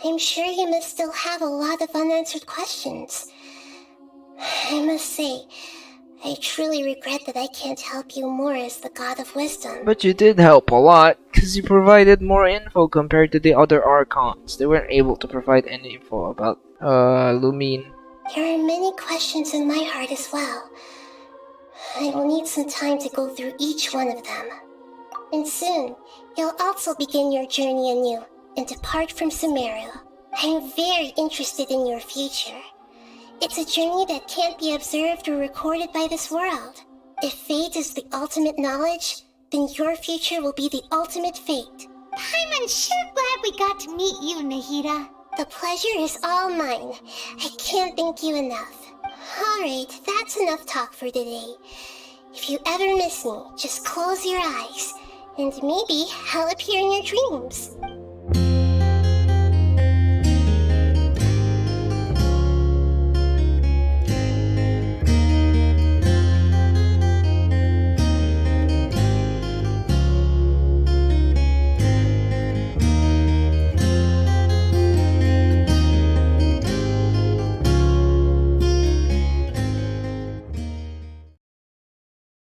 I'm sure you must still have a lot of unanswered questions. I must say, I truly regret that I can't help you more as the God of Wisdom. But you did help a lot, because you provided more info compared to the other Archons. They weren't able to provide any info about Lumine. There are many questions in my heart as well. I will need some time to go through each one of them. And soon, you'll also begin your journey anew and depart from Sumeru. I'm very interested in your future. It's a journey that can't be observed or recorded by this world. If fate is the ultimate knowledge, then your future will be the ultimate fate. I'm sure glad we got to meet you, Nahida. The pleasure is all mine. I can't thank you enough. Alright, that's enough talk for today. If you ever miss me, just close your eyes, and maybe I'll appear in your dreams.